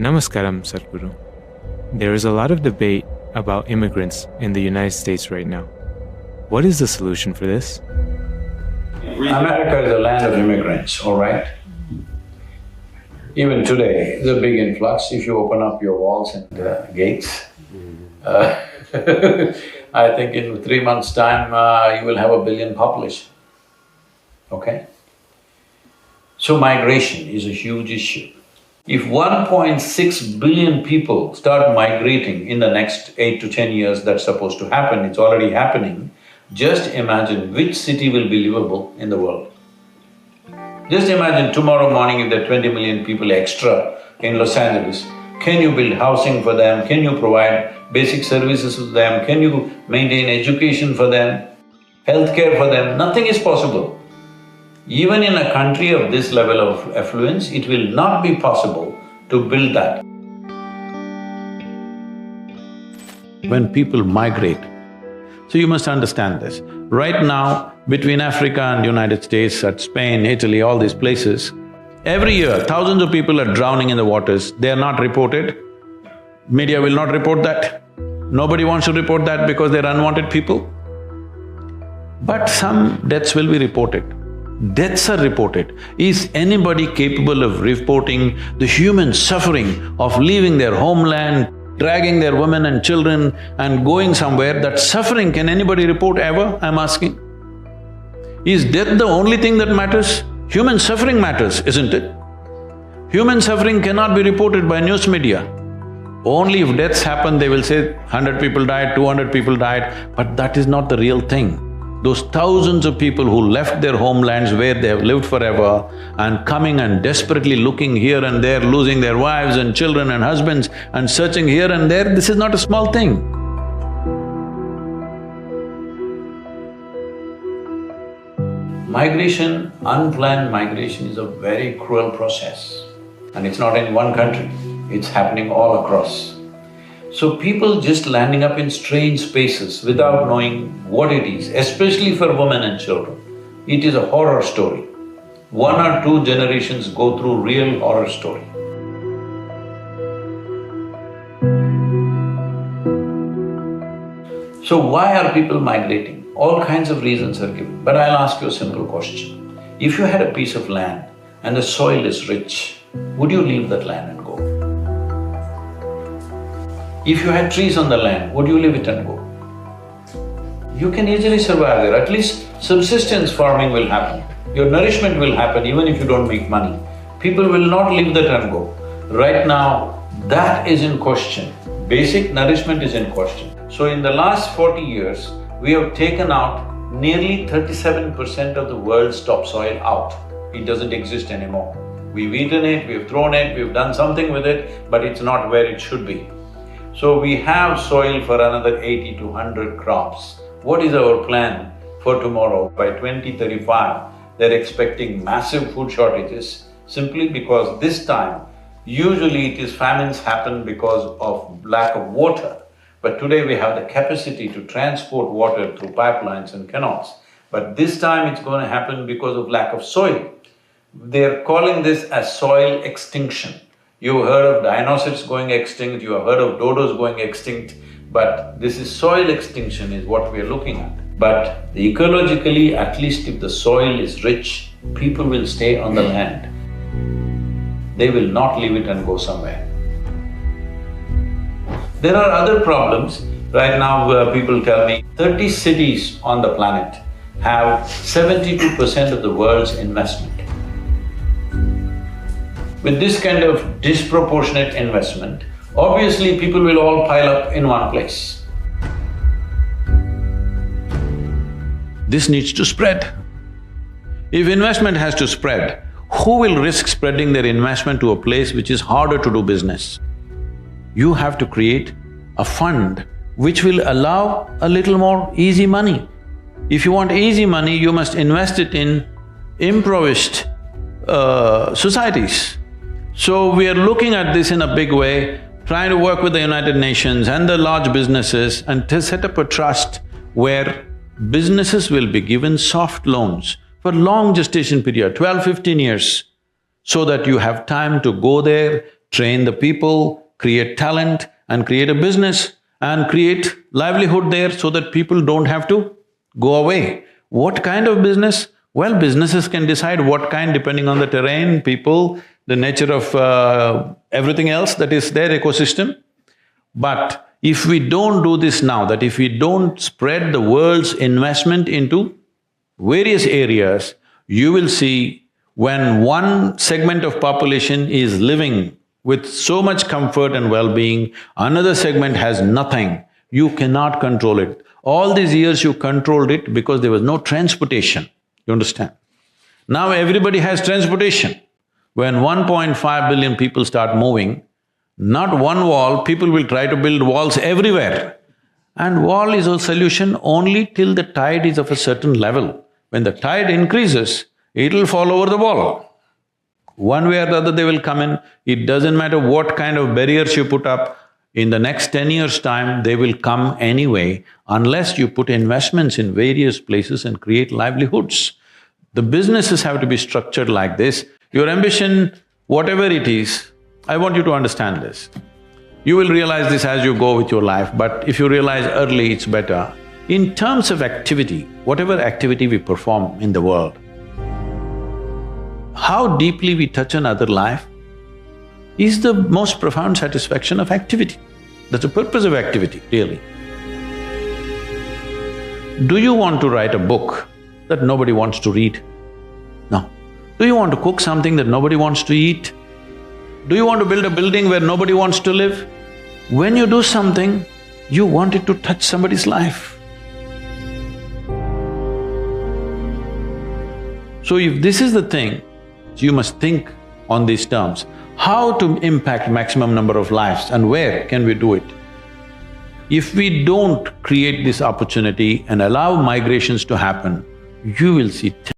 Namaskaram, Sadhguru. There is a lot of debate about immigrants in the United States right now. What is the solution for this? America is a land of immigrants, all right? Even today, there's a big influx. If you open up your walls and gates, I think in 3 months' time, you will have 1 billion population, okay? So migration is a huge issue. If 1.6 billion people start migrating in the next 8 to 10 years, that's supposed to happen, it's already happening, just imagine which city will be livable in the world. Just imagine tomorrow morning if there are 20 million people extra in Los Angeles, can you build housing for them? Can you provide basic services to them? Can you maintain education for them, healthcare for them? Nothing is possible. Even in a country of this level of affluence, it will not be possible to build that. When people migrate, so you must understand this. Right now, between Africa and United States, at Spain, Italy, all these places, every year thousands of people are drowning in the waters, they are not reported. Media will not report that. Nobody wants to report that because they're unwanted people. But some deaths will be reported. Deaths are reported. Is anybody capable of reporting the human suffering of leaving their homeland, dragging their women and children and going somewhere? That suffering, can anybody report ever, I'm asking? Is death the only thing that matters? Human suffering matters, isn't it? Human suffering cannot be reported by news media. Only if deaths happen, they will say 100 people died, 200 people died, but that is not the real thing. Those thousands of people who left their homelands where they have lived forever and coming and desperately looking here and there, losing their wives and children and husbands and searching here and there, this is not a small thing. Migration, unplanned migration is a very cruel process. And it's not in one country, it's happening all across. So people just landing up in strange spaces without knowing what it is, especially for women and children, it is a horror story. 1 or 2 generations go through real horror story. So why are people migrating? All kinds of reasons are given, but I'll ask you a simple question. If you had a piece of land and the soil is rich, would you leave that land and go? If you had trees on the land, would you leave it and go? You can easily survive there, at least subsistence farming will happen. Your nourishment will happen even if you don't make money. People will not leave that and go. Right now, that is in question. Basic nourishment is in question. So in the last 40 years, we have taken out nearly 37% of the world's topsoil out. It doesn't exist anymore. We've eaten it, we've thrown it, we've done something with it, but it's not where it should be. So we have soil for another 80 to 100 crops. What is our plan for tomorrow? By 2035, they're expecting massive food shortages simply because this time, usually it is famines happen because of lack of water. But today we have the capacity to transport water through pipelines and canals. But this time it's going to happen because of lack of soil. They're calling this as soil extinction. You've heard of dinosaurs going extinct, you have heard of dodos going extinct, but this is soil extinction is what we are looking at. But ecologically, at least if the soil is rich, people will stay on the land. They will not leave it and go somewhere. There are other problems. Right now, people tell me 30 cities on the planet have 72% of the world's investment. With this kind of disproportionate investment, obviously people will all pile up in one place. This needs to spread. If investment has to spread, who will risk spreading their investment to a place which is harder to do business? You have to create a fund which will allow a little more easy money. If you want easy money, you must invest it in impoverished societies. So we are looking at this in a big way, trying to work with the United Nations and the large businesses and to set up a trust where businesses will be given soft loans for long gestation period, 12, 15 years, so that you have time to go there, train the people, create talent and create a business and create livelihood there so that people don't have to go away. What kind of business? Well, businesses can decide what kind depending on the terrain, people, the nature of everything else that is their ecosystem. But if we don't do this now, that if we don't spread the world's investment into various areas, you will see when one segment of population is living with so much comfort and well-being, another segment has nothing, you cannot control it. All these years you controlled it because there was no transportation, you understand? Now everybody has transportation. When 1.5 billion people start moving, not one wall, people will try to build walls everywhere. And wall is a solution only till the tide is of a certain level. When the tide increases, it'll fall over the wall. One way or the other they will come in, it doesn't matter what kind of barriers you put up, in the next 10 years' time, they will come anyway unless you put investments in various places and create livelihoods. The businesses have to be structured like this. Your ambition, whatever it is, I want you to understand this. You will realize this as you go with your life, but if you realize early, it's better. In terms of activity, whatever activity we perform in the world, how deeply we touch another life is the most profound satisfaction of activity. That's the purpose of activity, really. Do you want to write a book that nobody wants to read? No. Do you want to cook something that nobody wants to eat? Do you want to build a building where nobody wants to live? When you do something, you want it to touch somebody's life. So if this is the thing, you must think on these terms. How to impact maximum number of lives and where can we do it? If we don't create this opportunity and allow migrations to happen, you will see